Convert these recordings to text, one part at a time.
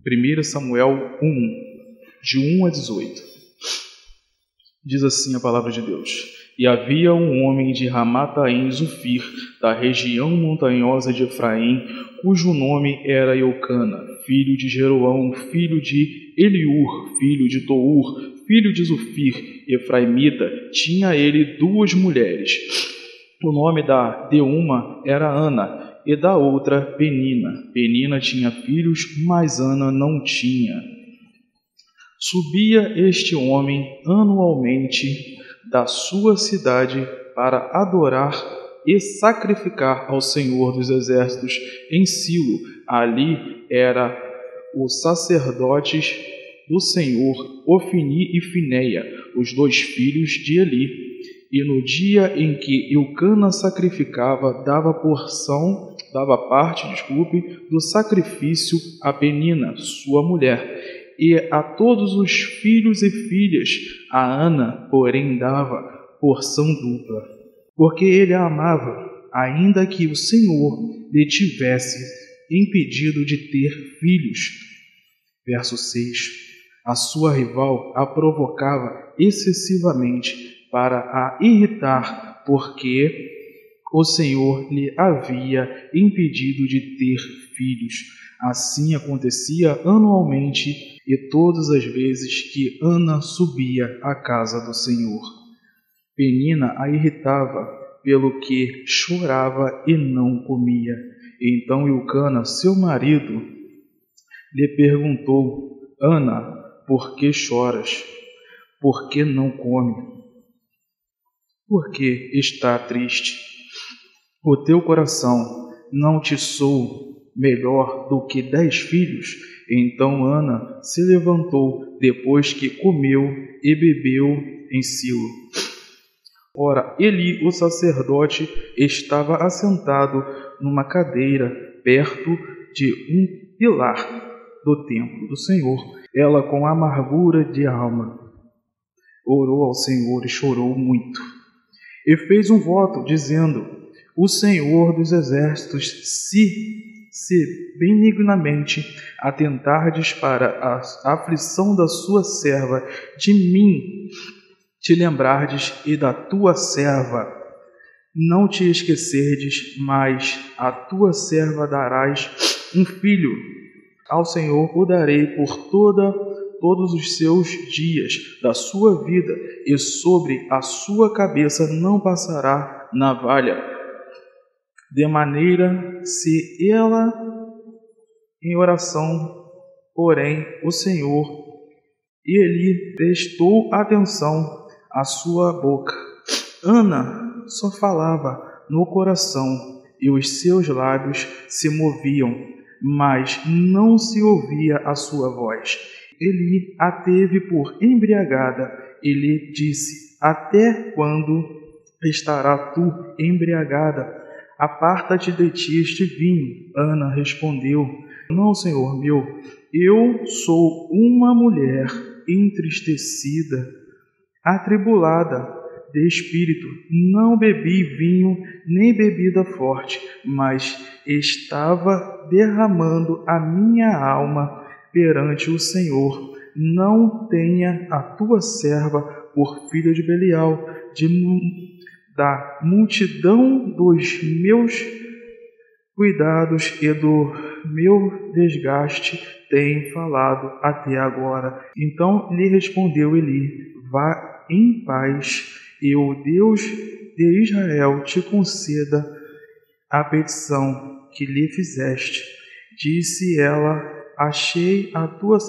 1 Samuel 1, de 1 a 18. Diz assim a palavra de Deus: E havia um homem de Ramataim Zufir, da região montanhosa de Efraim, cujo nome era Eucana, filho de Jeroão, filho de Eliur, filho de Tour, filho de Zufir, efraimita. Tinha ele 2 mulheres. O nome de uma era Ana, e da outra Penina. Penina tinha filhos, mas Ana não tinha. Subia este homem anualmente da sua cidade para adorar e sacrificar ao Senhor dos Exércitos em Silo. Ali era os sacerdotes do Senhor, Ofni e Fineia, os 2 filhos de Eli. E no dia em que Eucana sacrificava, dava parte do sacrifício a Penina, sua mulher, e a todos os filhos e filhas. A Ana, porém, dava porção dupla, porque ele a amava, ainda que o Senhor lhe tivesse impedido de ter filhos. Verso 6. A sua rival a provocava excessivamente para a irritar, porque o Senhor lhe havia impedido de ter filhos. Assim acontecia anualmente e todas as vezes que Ana subia à casa do Senhor. Penina a irritava, pelo que chorava e não comia. Então Eucana, seu marido, lhe perguntou: Ana, por que choras? Por que não come? Por que está triste? O teu coração não te sou melhor do que 10 filhos? Então Ana se levantou depois que comeu e bebeu em Silo. Ora, Eli, o sacerdote, estava assentado numa cadeira perto de um pilar do templo do Senhor. Ela, com amargura de alma, orou ao Senhor e chorou muito. E fez um voto, dizendo: O Senhor dos Exércitos, se benignamente atentardes para a aflição da sua serva, de mim te lembrardes e da tua serva, não te esquecerdes, mas a tua serva darás um filho. Ao Senhor o darei por todos os seus dias da sua vida, e sobre a sua cabeça não passará navalha. De maneira, se ela em oração, porém, o Senhor, e ele prestou atenção à sua boca. Ana só falava no coração, e os seus lábios se moviam, mas não se ouvia a sua voz. Eli a teve por embriagada e lhe disse: Até quando estará tu embriagada? Aparta-te de ti este vinho. Ana respondeu: Não, Senhor meu, eu sou uma mulher entristecida, atribulada de espírito. Não bebi vinho nem bebida forte, mas estava derramando a minha alma perante o Senhor. Não tenha a tua serva por filha de Belial, da multidão dos meus cuidados e do meu desgaste tem falado até agora. Então lhe respondeu Eli: Vá em paz, e o Deus de Israel te conceda a petição que lhe fizeste. Disse ela: Ache a tua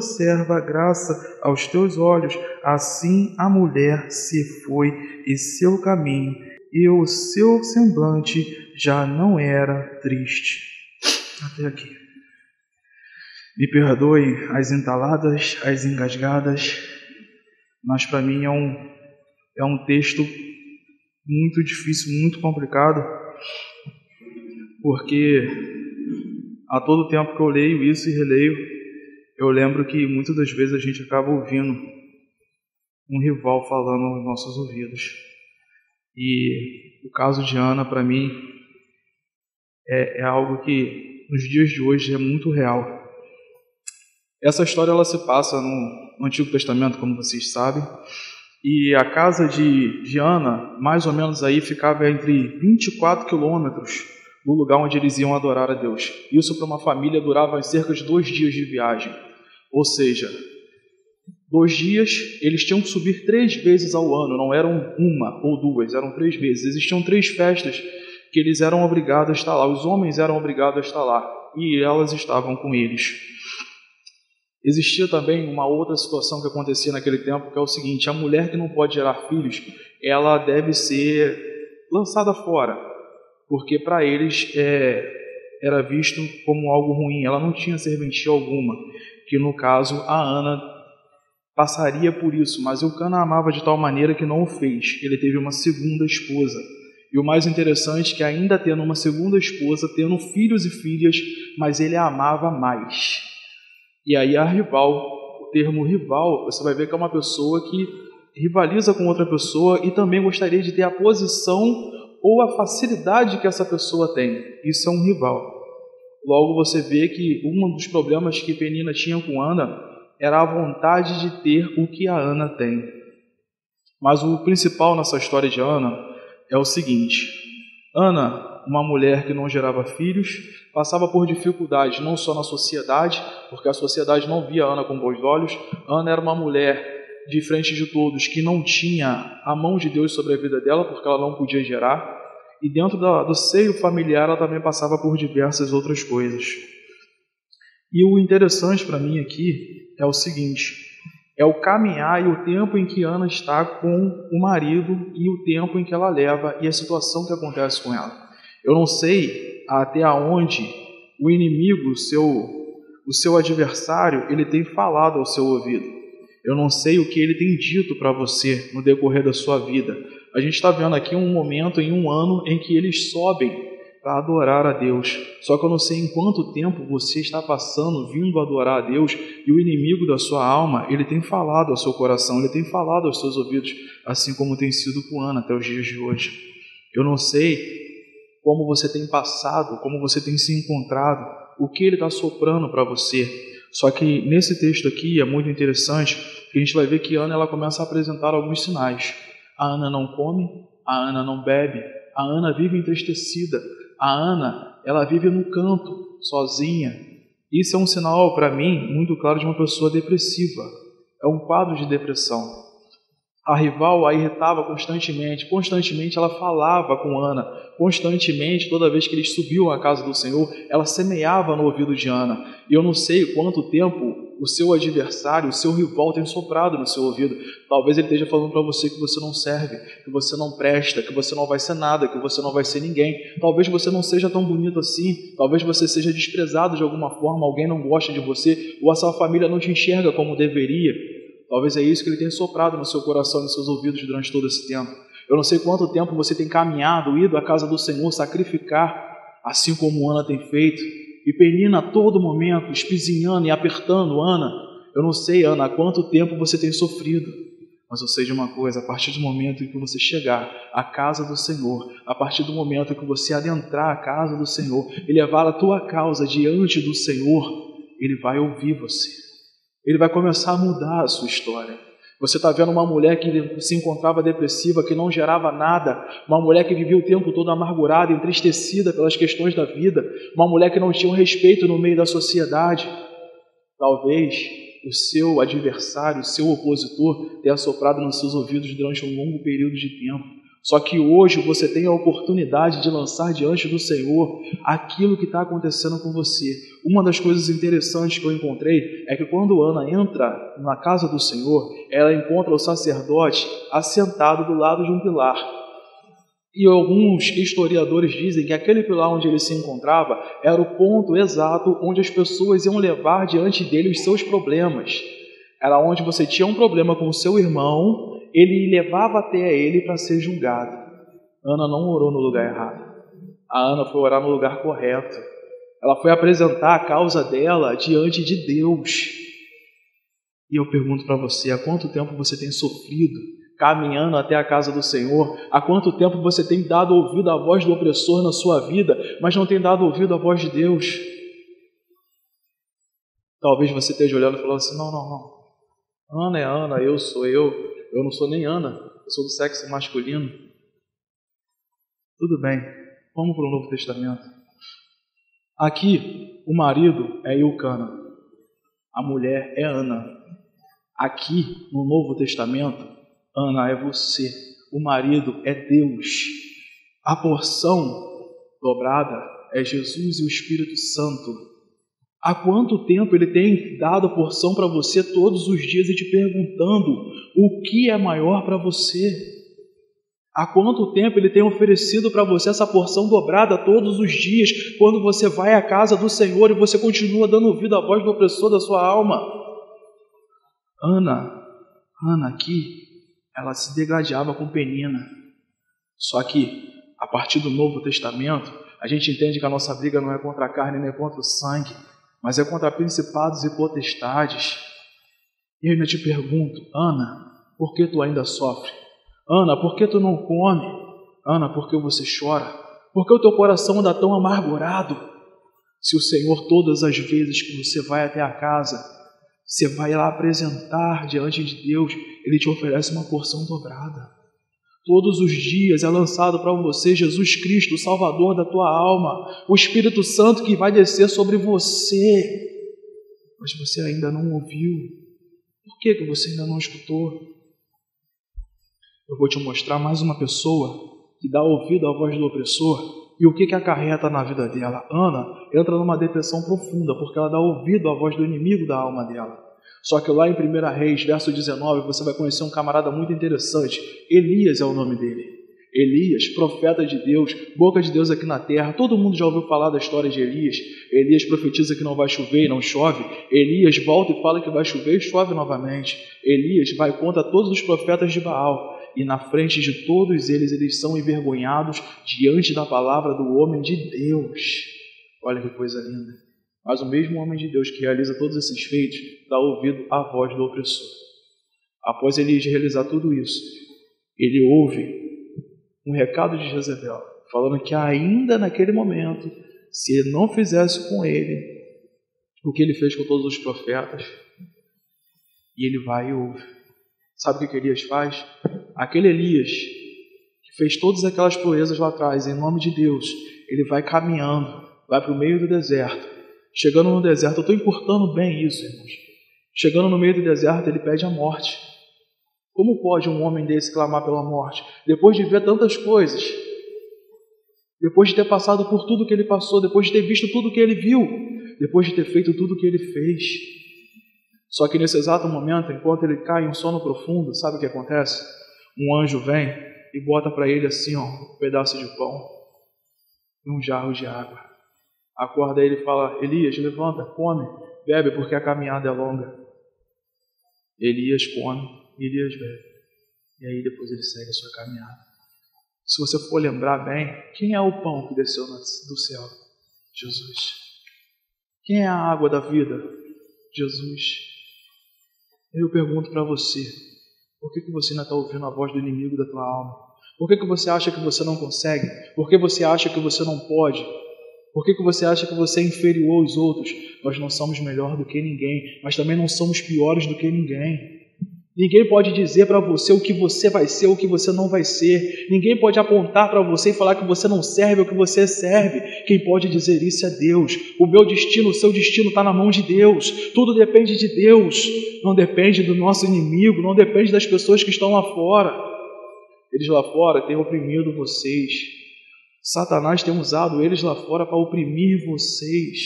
serva graça aos teus olhos. Assim a mulher se foi em seu caminho, e o seu semblante já não era triste. Até aqui. Me perdoe as entaladas, as engasgadas, mas para mim é um texto muito difícil, muito complicado, porque a todo tempo que eu leio isso e releio, eu lembro que muitas das vezes a gente acaba ouvindo um rival falando aos nossos ouvidos. E o caso de Ana, para mim, é algo que nos dias de hoje é muito real. Essa história ela se passa no Antigo Testamento, como vocês sabem, e a casa de Ana, mais ou menos aí, ficava entre 24 quilômetros do lugar onde eles iam adorar a Deus. Isso para uma família durava cerca de 2 dias de viagem. Ou seja, 2 dias eles tinham que subir 3 vezes ao ano, não eram uma ou duas, eram 3 vezes. Existiam 3 festas que eles eram obrigados a estar lá, os homens eram obrigados a estar lá, e elas estavam com eles. Existia também uma outra situação que acontecia naquele tempo, que é o seguinte: a mulher que não pode gerar filhos, ela deve ser lançada fora, porque para eles era visto como algo ruim, ela não tinha serventia alguma, que no caso a Ana passaria por isso, mas Eucana a amava de tal maneira que não o fez. Ele teve uma segunda esposa, e o mais interessante é que ainda tendo uma segunda esposa, tendo filhos e filhas, mas ele a amava mais. E aí a rival, o termo rival, você vai ver que é uma pessoa que rivaliza com outra pessoa e também gostaria de ter a posição ou a facilidade que essa pessoa tem. Isso é um rival. Logo você vê que um dos problemas que Penina tinha com Ana era a vontade de ter o que a Ana tem. Mas o principal nessa história de Ana é o seguinte: Ana, uma mulher que não gerava filhos, passava por dificuldades não só na sociedade, porque a sociedade não via Ana com bons olhos. Ana era uma mulher de frente de todos que não tinha a mão de Deus sobre a vida dela, porque ela não podia gerar, e dentro do seio familiar ela também passava por diversas outras coisas. E o interessante para mim aqui é o seguinte: é o caminhar e o tempo em que Ana está com o marido e o tempo em que ela leva e a situação que acontece com ela. Eu não sei até onde o inimigo, o seu adversário, ele tem falado ao seu ouvido. Eu não sei o que ele tem dito para você no decorrer da sua vida. A gente está vendo aqui um momento em um ano em que eles sobem para adorar a Deus. Só que eu não sei em quanto tempo você está passando, vindo adorar a Deus, e o inimigo da sua alma, ele tem falado ao seu coração, ele tem falado aos seus ouvidos, assim como tem sido com Ana até os dias de hoje. Eu não sei como você tem passado, como você tem se encontrado, o que ele está soprando para você. Só que nesse texto aqui é muito interessante, que a gente vai ver que Ana ela começa a apresentar alguns sinais. A Ana não come, a Ana não bebe, a Ana vive entristecida, a Ana ela vive no canto, sozinha. Isso é um sinal para mim muito claro de uma pessoa depressiva. É um quadro de depressão. A rival a irritava constantemente ela falava com Ana, constantemente, toda vez que eles subiam à casa do Senhor, ela semeava no ouvido de Ana. E eu não sei quanto tempo o seu adversário, o seu rival tem soprado no seu ouvido. Talvez ele esteja falando para você que você não serve, que você não presta, que você não vai ser nada, que você não vai ser ninguém. Talvez você não seja tão bonito assim, talvez você seja desprezado de alguma forma, alguém não gosta de você, ou a sua família não te enxerga como deveria. Talvez é isso que ele tenha soprado no seu coração e nos seus ouvidos durante todo esse tempo. Eu não sei quanto tempo você tem caminhado, ido à casa do Senhor, sacrificar, assim como Ana tem feito. E Penina a todo momento, espizinhando e apertando Ana. Eu não sei, Ana, há quanto tempo você tem sofrido. Mas eu sei de uma coisa: a partir do momento em que você chegar à casa do Senhor, a partir do momento em que você adentrar a casa do Senhor e levar a tua causa diante do Senhor, Ele vai ouvir você. Ele vai começar a mudar a sua história. Você está vendo uma mulher que se encontrava depressiva, que não gerava nada, uma mulher que vivia o tempo todo amargurada, entristecida pelas questões da vida, uma mulher que não tinha um respeito no meio da sociedade. Talvez o seu adversário, o seu opositor, tenha soprado nos seus ouvidos durante um longo período de tempo. Só que hoje você tem a oportunidade de lançar diante do Senhor aquilo que está acontecendo com você. Uma das coisas interessantes que eu encontrei é que quando Ana entra na casa do Senhor, ela encontra o sacerdote assentado do lado de um pilar. E alguns historiadores dizem que aquele pilar onde ele se encontrava era o ponto exato onde as pessoas iam levar diante dele os seus problemas. Era onde você tinha um problema com o seu irmão, ele levava até ele para ser julgado. Ana não orou no lugar errado. A Ana foi orar no lugar correto. Ela foi apresentar a causa dela diante de Deus. E eu pergunto para você: há quanto tempo você tem sofrido caminhando até a casa do Senhor? Há quanto tempo você tem dado ouvido à voz do opressor na sua vida, mas não tem dado ouvido à voz de Deus? Talvez você esteja olhando e falando assim, não. Ana é Ana, eu sou eu não sou nem Ana, eu sou do sexo masculino. Tudo bem, vamos para o Novo Testamento. Aqui, o marido é Eucana, a mulher é Ana. Aqui, no Novo Testamento, Ana é você, o marido é Deus. A porção dobrada é Jesus e o Espírito Santo. Há quanto tempo Ele tem dado a porção para você todos os dias e te perguntando o que é maior para você? Há quanto tempo Ele tem oferecido para você essa porção dobrada todos os dias, quando você vai à casa do Senhor e você continua dando ouvido à voz do opressor da sua alma? Ana aqui, ela se degladiava com Penina. Só que, a partir do Novo Testamento, a gente entende que a nossa briga não é contra a carne nem contra o sangue, mas é contra principados e potestades. E eu ainda te pergunto, Ana, por que tu ainda sofre? Ana, por que tu não come? Ana, por que você chora? Por que o teu coração anda tão amargurado? Se o Senhor, todas as vezes que você vai até a casa, você vai lá apresentar diante de Deus, Ele te oferece uma porção dobrada. Todos os dias é lançado para você Jesus Cristo, o Salvador da tua alma, o Espírito Santo que vai descer sobre você. Mas você ainda não ouviu. Por que você ainda não escutou? Eu vou te mostrar mais uma pessoa que dá ouvido à voz do opressor e o que acarreta na vida dela. Ana entra numa depressão profunda porque ela dá ouvido à voz do inimigo da alma dela. Só que lá em 1 Reis, verso 19, você vai conhecer um camarada muito interessante. Elias é o nome dele. Elias, profeta de Deus, boca de Deus aqui na terra. Todo mundo já ouviu falar da história de Elias. Elias profetiza que não vai chover e não chove. Elias volta e fala que vai chover e chove novamente. Elias vai contra todos os profetas de Baal. E na frente de todos eles são envergonhados diante da palavra do homem de Deus. Olha que coisa linda. Mas o mesmo homem de Deus que realiza todos esses feitos dá ouvido à voz do opressor. Após Elias realizar tudo isso, ele ouve um recado de Jezebel, falando que ainda naquele momento, se ele não fizesse com ele o que ele fez com todos os profetas, e ele vai e ouve. Sabe o que Elias faz? Aquele Elias que fez todas aquelas proezas lá atrás, em nome de Deus, ele vai caminhando, vai para o meio do deserto. Chegando no deserto, eu estou importando bem isso, irmãos. Chegando no meio do deserto, ele pede a morte. Como pode um homem desse clamar pela morte? Depois de ver tantas coisas, depois de ter passado por tudo que ele passou, depois de ter visto tudo que ele viu, depois de ter feito tudo que ele fez. Só que nesse exato momento, enquanto ele cai em um sono profundo, sabe o que acontece? Um anjo vem e bota para ele assim, um pedaço de pão e um jarro de água. Acorda ele e fala, Elias, levanta, come, bebe, porque a caminhada é longa. Elias come, Elias bebe. E aí depois ele segue a sua caminhada. Se você for lembrar bem, quem é o pão que desceu do céu? Jesus. Quem é a água da vida? Jesus. Eu pergunto para você, por que você ainda está ouvindo a voz do inimigo da tua alma? Por que você acha que você não consegue? Por que você acha que você não pode? Por que você acha que você é inferior aos outros? Nós não somos melhor do que ninguém, mas também não somos piores do que ninguém. Ninguém pode dizer para você o que você vai ser ou o que você não vai ser. Ninguém pode apontar para você e falar que você não serve ou que você serve. Quem pode dizer isso é Deus. O meu destino, o seu destino está na mão de Deus. Tudo depende de Deus. Não depende do nosso inimigo, não depende das pessoas que estão lá fora. Eles lá fora têm oprimido vocês. Satanás tem usado eles lá fora para oprimir vocês.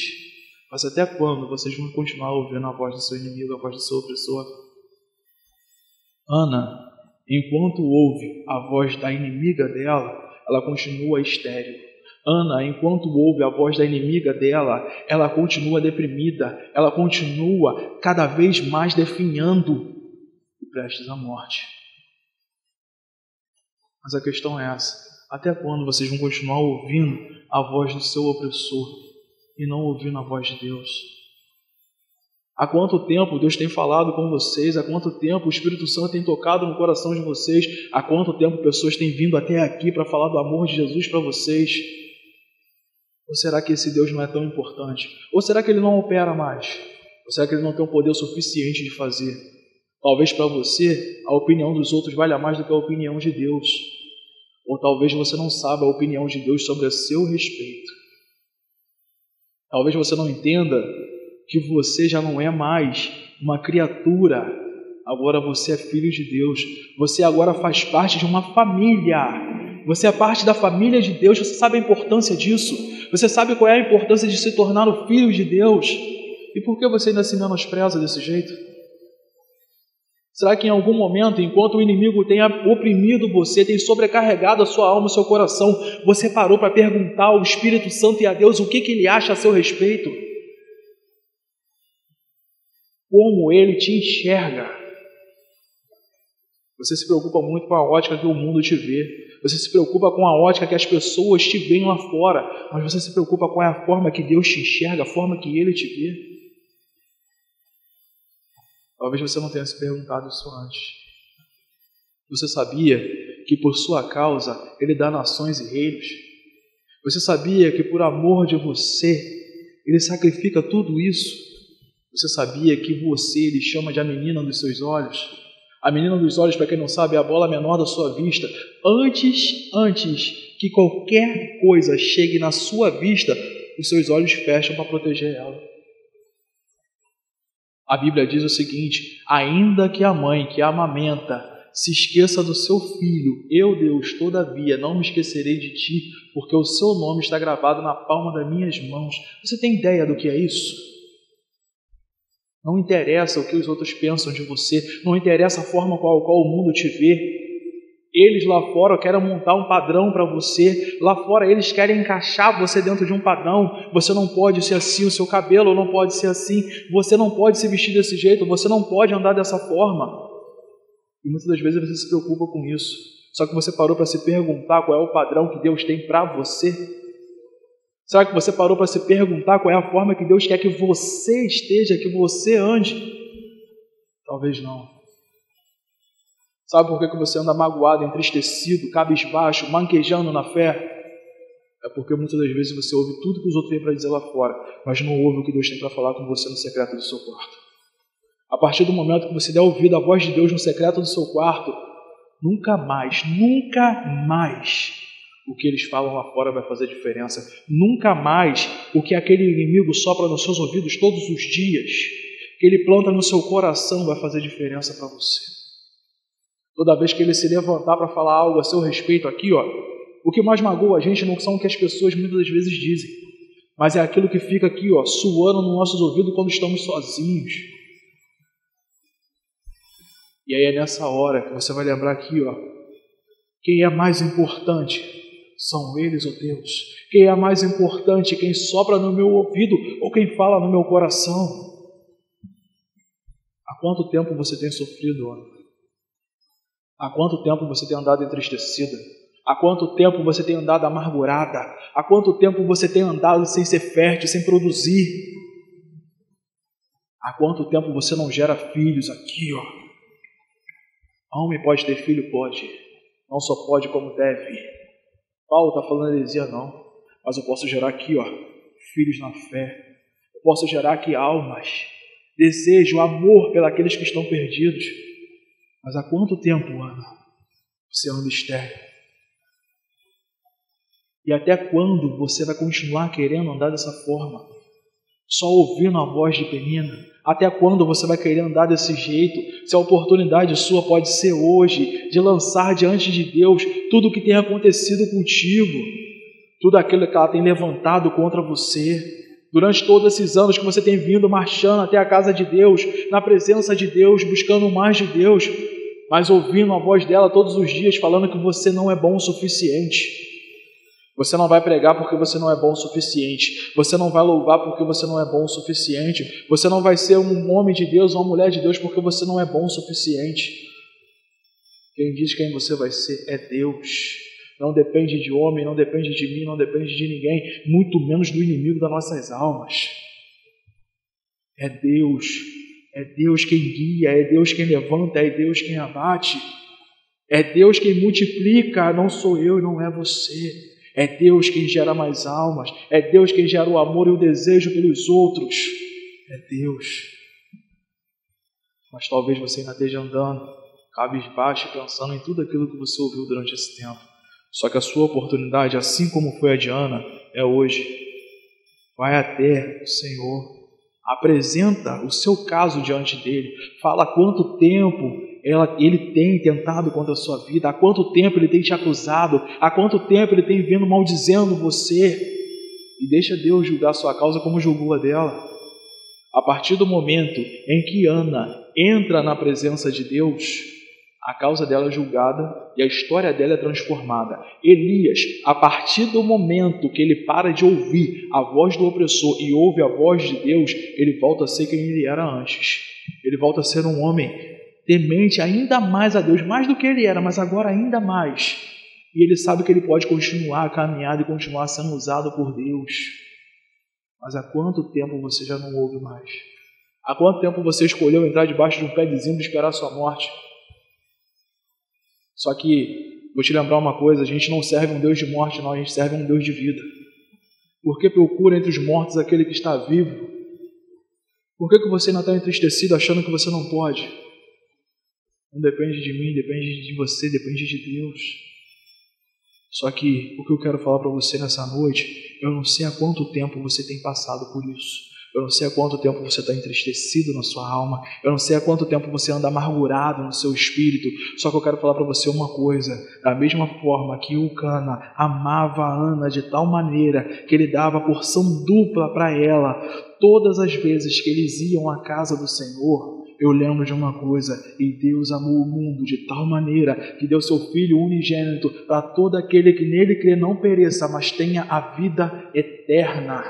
Mas até quando vocês vão continuar ouvindo a voz do seu inimigo, a voz do seu opressor? Ana, enquanto ouve a voz da inimiga dela, ela continua estéril. Ana, enquanto ouve a voz da inimiga dela, ela continua deprimida, ela continua cada vez mais definhando e prestes à morte. Mas a questão é essa. Até quando vocês vão continuar ouvindo a voz do seu opressor e não ouvindo a voz de Deus? Há quanto tempo Deus tem falado com vocês? Há quanto tempo o Espírito Santo tem tocado no coração de vocês? Há quanto tempo pessoas têm vindo até aqui para falar do amor de Jesus para vocês? Ou será que esse Deus não é tão importante? Ou será que Ele não opera mais? Ou será que ele não tem o poder suficiente de fazer? Talvez para você a opinião dos outros valha mais do que a opinião de Deus. Ou talvez você não saiba a opinião de Deus sobre a seu respeito. Talvez você não entenda que você já não é mais uma criatura. Agora você é filho de Deus. Você agora faz parte de uma família. Você é parte da família de Deus. Você sabe a importância disso? Você sabe qual é a importância de se tornar o filho de Deus? E por que você ainda se menospreza desse jeito? Será que em algum momento, enquanto o inimigo tenha oprimido você, tem sobrecarregado a sua alma, o seu coração, você parou para perguntar ao Espírito Santo e a Deus o que ele acha a seu respeito? Como ele te enxerga? Você se preocupa muito com a ótica que o mundo te vê. Você se preocupa com a ótica que as pessoas te veem lá fora. Mas você se preocupa com a forma que Deus te enxerga, a forma que Ele te vê. Talvez você não tenha se perguntado isso antes. Você sabia que por sua causa Ele dá nações e reinos? Você sabia que por amor de você Ele sacrifica tudo isso? Você sabia que você Ele chama de a menina dos seus olhos? A menina dos olhos, para quem não sabe, é a bola menor da sua vista. Antes que qualquer coisa chegue na sua vista, os seus olhos fecham para proteger ela. A Bíblia diz o seguinte: ainda que a mãe que a amamenta se esqueça do seu filho, eu, Deus, todavia, não me esquecerei de ti, porque o seu nome está gravado na palma das minhas mãos. Você tem ideia do que é isso? Não interessa o que os outros pensam de você, não interessa a forma qual o mundo te vê. Eles lá fora querem montar um padrão para você, lá fora eles querem encaixar você dentro de um padrão. Você não pode ser assim, o seu cabelo não pode ser assim, você não pode se vestir desse jeito, você não pode andar dessa forma. E muitas das vezes você se preocupa com isso. Só que você parou para se perguntar qual é o padrão que Deus tem para você? Será que você parou para se perguntar qual é a forma que Deus quer que você esteja, que você ande? Talvez não. Sabe por que você anda magoado, entristecido, cabisbaixo, manquejando na fé? É porque muitas das vezes você ouve tudo que os outros têm para dizer lá fora, mas não ouve o que Deus tem para falar com você no secreto do seu quarto. A partir do momento que você der ouvido à voz de Deus no secreto do seu quarto, nunca mais o que eles falam lá fora vai fazer diferença. Nunca mais o que aquele inimigo sopra nos seus ouvidos todos os dias, que ele planta no seu coração, vai fazer diferença para você. Toda vez que ele se levantar para falar algo a seu respeito aqui, o que mais magoa a gente não são o que as pessoas muitas das vezes dizem, mas é aquilo que fica aqui, suando nos nossos ouvidos quando estamos sozinhos. E aí é nessa hora que você vai lembrar aqui, quem é mais importante? São eles ou Deus? Quem é mais importante? Quem sopra no meu ouvido ou quem fala no meu coração? Há quanto tempo você tem sofrido, Há quanto tempo você tem andado entristecida? Há quanto tempo você tem andado amargurada? Há quanto tempo você tem andado sem ser fértil, sem produzir? Há quanto tempo você não gera filhos aqui, Homem pode ter filho? Pode. Não só pode como deve. Paulo está falando heresia não. Mas eu posso gerar aqui, filhos na fé. Eu posso gerar aqui almas. Desejo, amor pelos que estão perdidos. Mas há quanto tempo, Ana, você anda estéril? E até quando você vai continuar querendo andar dessa forma? Só ouvindo a voz de Penina? Até quando você vai querer andar desse jeito? Se a oportunidade sua pode ser hoje de lançar diante de Deus tudo o que tem acontecido contigo, tudo aquilo que ela tem levantado contra você, durante todos esses anos que você tem vindo marchando até a casa de Deus, na presença de Deus, buscando mais de Deus, mas ouvindo a voz dela todos os dias falando que você não é bom o suficiente. Você não vai pregar porque você não é bom o suficiente. Você não vai louvar porque você não é bom o suficiente. Você não vai ser um homem de Deus ou uma mulher de Deus porque você não é bom o suficiente. Quem diz quem você vai ser é Deus. Não depende de homem, não depende de mim, não depende de ninguém, muito menos do inimigo das nossas almas. É Deus quem guia, é Deus quem levanta, é Deus quem abate. É Deus quem multiplica, não sou eu e não é você. É Deus quem gera mais almas. É Deus quem gera o amor e o desejo pelos outros. É Deus. Mas talvez você ainda esteja andando, cabisbaixo, pensando em tudo aquilo que você ouviu durante esse tempo. Só que a sua oportunidade, assim como foi a de Ana, é hoje. Vai até o Senhor, apresenta o seu caso diante dele, fala quanto tempo ele tem tentado contra a sua vida, há quanto tempo ele tem te acusado, há quanto tempo ele tem vindo maldizendo você, e deixa Deus julgar a sua causa como julgou a dela. A partir do momento em que Ana entra na presença de Deus, a causa dela é julgada e a história dela é transformada. Elias, a partir do momento que ele para de ouvir a voz do opressor e ouve a voz de Deus, ele volta a ser quem ele era antes. Ele volta a ser um homem temente ainda mais a Deus, mais do que ele era, mas agora ainda mais. E ele sabe que ele pode continuar a caminhada e continuar sendo usado por Deus. Mas há quanto tempo você já não ouve mais? Há quanto tempo você escolheu entrar debaixo de um pé de zimbro e esperar a sua morte? Só que, vou te lembrar uma coisa, a gente não serve um Deus de morte, não, a gente serve um Deus de vida. Por que procura entre os mortos aquele que está vivo? Por que você ainda está entristecido achando que você não pode? Não depende de mim, depende de você, depende de Deus. Só que o que eu quero falar para você nessa noite, eu não sei há quanto tempo você tem passado por isso. Eu não sei há quanto tempo você está entristecido na sua alma. Eu não sei há quanto tempo você anda amargurado no seu espírito. Só que eu quero falar para você uma coisa. Da mesma forma que Eucana amava a Ana de tal maneira que ele dava porção dupla para ela, todas as vezes que eles iam à casa do Senhor, eu lembro de uma coisa: e Deus amou o mundo de tal maneira que deu seu Filho unigênito para todo aquele que nele crê não pereça, mas tenha a vida eterna.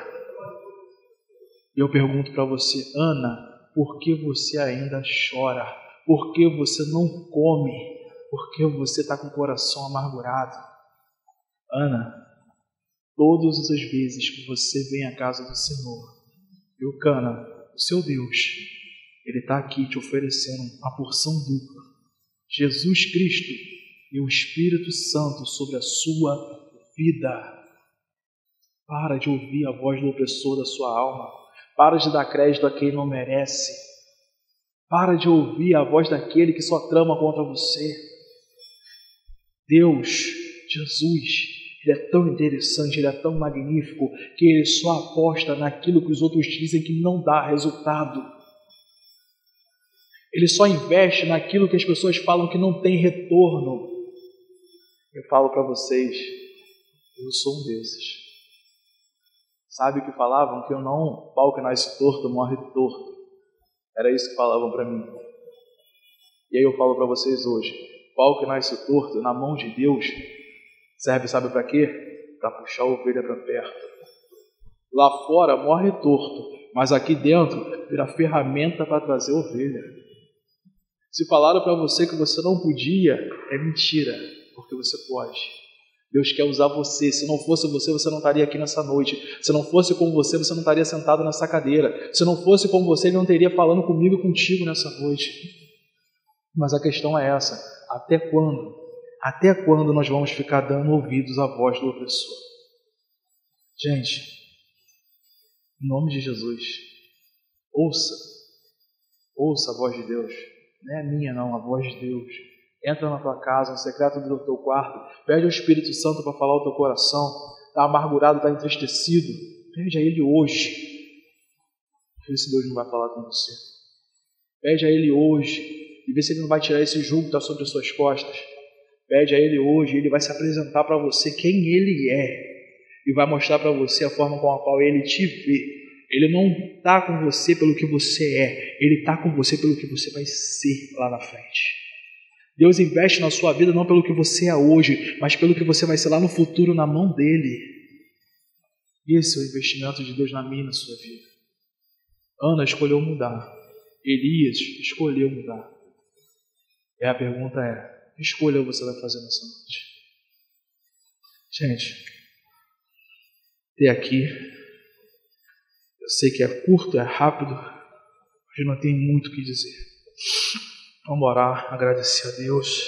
E eu pergunto para você, Ana, por que você ainda chora? Por que você não come? Por que você está com o coração amargurado? Ana, todas as vezes que você vem à casa do Senhor, Eucana, o seu Deus, Ele está aqui te oferecendo a porção dupla. Jesus Cristo e o Espírito Santo sobre a sua vida. Para de ouvir a voz do opressor da sua alma. Para de dar crédito a quem não merece. Para de ouvir a voz daquele que só trama contra você. Deus, Jesus, Ele é tão interessante, Ele é tão magnífico, que Ele só aposta naquilo que os outros dizem que não dá resultado. Ele só investe naquilo que as pessoas falam que não tem retorno. Eu falo para vocês, eu sou um desses. Sabe o que falavam? Que eu não, pau que nasce torto, morre torto. Era isso que falavam para mim. E aí eu falo para vocês hoje, pau que nasce torto, na mão de Deus, serve sabe para quê? Para puxar a ovelha para perto. Lá fora morre torto, mas aqui dentro vira ferramenta para trazer ovelha. Se falaram para você que você não podia, é mentira, porque você pode. Deus quer usar você. Se não fosse você, você não estaria aqui nessa noite. Se não fosse com você, você não estaria sentado nessa cadeira. Se não fosse com você, Ele não teria falando comigo e contigo nessa noite. Mas a questão é essa: até quando? Até quando nós vamos ficar dando ouvidos à voz do opressor? Gente, em nome de Jesus, ouça a voz de Deus. Não é a minha não, a voz de Deus. Entra na tua casa, no secreto do teu quarto, pede ao Espírito Santo para falar o teu coração. Está amargurado, está entristecido, pede a Ele hoje. Vê se Deus não vai falar com você. Pede a Ele hoje e vê se Ele não vai tirar esse jugo que está sobre as suas costas. Pede a Ele hoje, Ele vai se apresentar para você quem Ele é e vai mostrar para você a forma com a qual Ele te vê. Ele não está com você pelo que você é, Ele está com você pelo que você vai ser lá na frente. Deus investe na sua vida não pelo que você é hoje, mas pelo que você vai ser lá no futuro na mão dEle. Esse é o investimento de Deus na minha e na sua vida. Ana escolheu mudar. Elias escolheu mudar. E a pergunta é: que escolha você vai fazer nessa noite? Gente, até aqui, eu sei que é curto, é rápido, mas não tem muito o que dizer. Vamos orar, agradecer a Deus.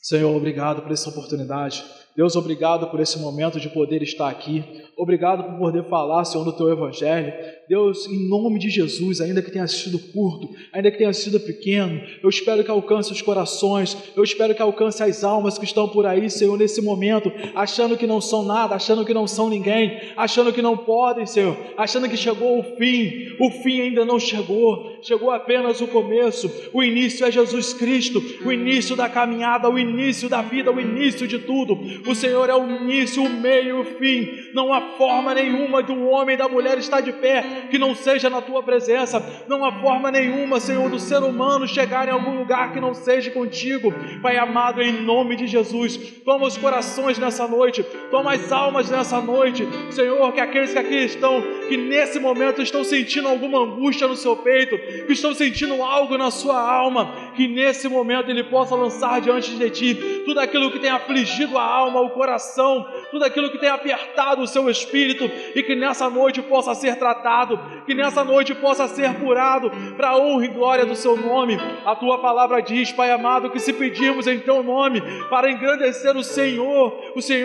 Senhor, obrigado por essa oportunidade Deus, obrigado por esse momento de poder estar aqui. Obrigado por poder falar, Senhor, do Teu Evangelho. Deus, em nome de Jesus, ainda que tenha sido curto, ainda que tenha sido pequeno, eu espero que alcance os corações, eu espero que alcance as almas que estão por aí, Senhor, nesse momento, achando que não são nada, achando que não são ninguém, achando que não podem, Senhor, achando que chegou o fim ainda não chegou, chegou apenas o começo, o início é Jesus Cristo, o início da caminhada, o início da vida, o início de tudo. O Senhor é o início, o meio e o fim. Não há forma nenhuma de um homem e da mulher estar de pé que não seja na Tua presença. Não há forma nenhuma, Senhor, do ser humano chegar em algum lugar que não seja contigo. Pai amado, em nome de Jesus, toma os corações nessa noite, toma as almas nessa noite, Senhor, que aqueles que aqui estão, que nesse momento estão sentindo alguma angústia no seu peito, que estão sentindo algo na sua alma, que nesse momento Ele possa lançar diante de Ti tudo aquilo que tem afligido a alma, o coração, tudo aquilo que tem apertado o seu espírito, e que nessa noite possa ser tratado, que nessa noite possa ser curado, para a honra e glória do Seu nome. A Tua palavra diz, Pai amado, que se pedirmos em Teu nome, para engrandecer o Senhor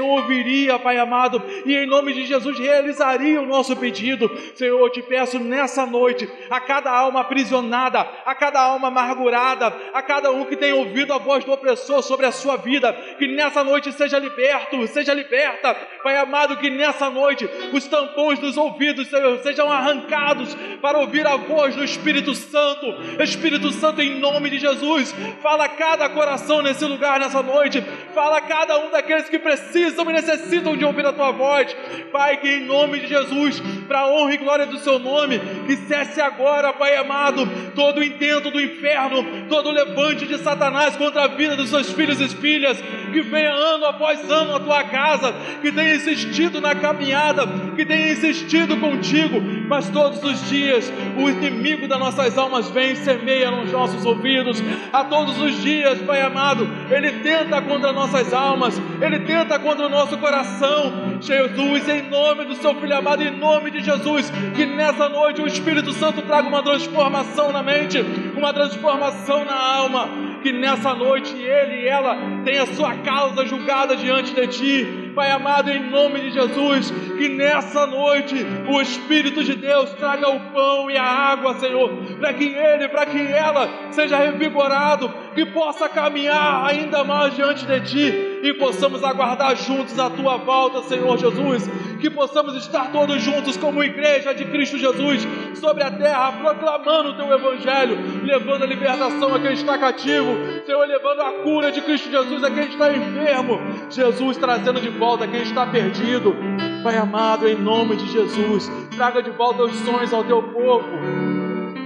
ouviria, Pai amado, e em nome de Jesus realizaria o nosso pedido. Senhor, eu Te peço nessa noite, a cada alma aprisionada, a cada alma amargurada, a cada um que tem ouvido a voz do opressor sobre a sua vida, que nessa noite seja liberto, seja liberta, Pai amado, que nessa noite os tampões dos ouvidos, Senhor, sejam arrancados para ouvir a voz do Espírito Santo. Espírito Santo, em nome de Jesus, fala a cada coração nesse lugar, nessa noite, fala a cada um daqueles que precisam e necessitam de ouvir a Tua voz, Pai, que em nome de Jesus, para a honra e glória do Seu nome, que cesse agora, Pai amado, todo o intento do inferno, todo o levante de Satanás contra a vida dos Seus filhos e filhas, que venha ano após ano à Tua casa, que tenha insistido na caminhada, que tenha insistido contigo, mas todos os dias o inimigo das nossas almas vem e semeia nos nossos ouvidos. A todos os dias, Pai amado, ele tenta contra nossas almas, ele tenta contra o nosso coração. Jesus, em nome do Seu Filho amado, em nome de Jesus, que nessa noite o Espírito Santo traga uma transformação na mente, uma transformação na alma, que nessa noite ele e ela tenha sua causa julgada diante de Ti. Pai amado, em nome de Jesus, que nessa noite o Espírito de Deus traga o pão e a água, Senhor, para que ele, para que ela seja revigorado, que possa caminhar ainda mais diante de Ti, e possamos aguardar juntos a Tua volta, Senhor Jesus, que possamos estar todos juntos como igreja de Cristo Jesus sobre a terra, proclamando o Teu Evangelho, levando a libertação a quem está cativo, Senhor, levando a cura de Cristo Jesus a quem está enfermo, Jesus trazendo de volta quem está perdido. Pai amado, em nome de Jesus, traga de volta os sonhos ao Teu povo.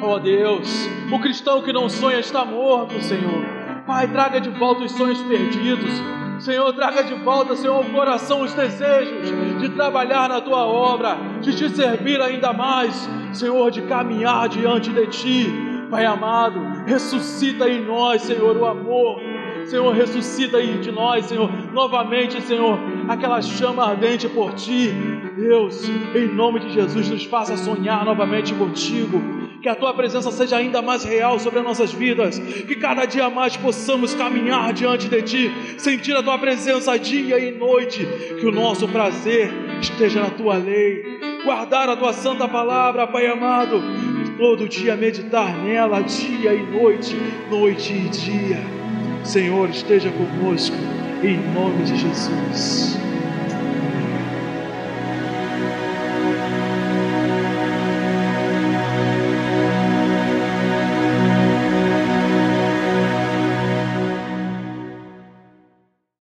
Oh Deus, o cristão que não sonha está morto, Senhor. Pai, traga de volta os sonhos perdidos, Senhor, traga de volta, Senhor, ao coração os desejos de trabalhar na Tua obra, de Te servir ainda mais, Senhor, de caminhar diante de Ti. Pai amado, ressuscita em nós, Senhor, o amor. Senhor, ressuscita aí de nós, Senhor, novamente, Senhor, aquela chama ardente por Ti. Deus, em nome de Jesus, nos faça sonhar novamente contigo, que a Tua presença seja ainda mais real sobre as nossas vidas, que cada dia mais possamos caminhar diante de Ti, sentir a Tua presença dia e noite, que o nosso prazer esteja na Tua lei, guardar a Tua santa palavra, Pai amado, todo dia meditar nela, dia e noite, noite e dia. Senhor, esteja conosco, em nome de Jesus.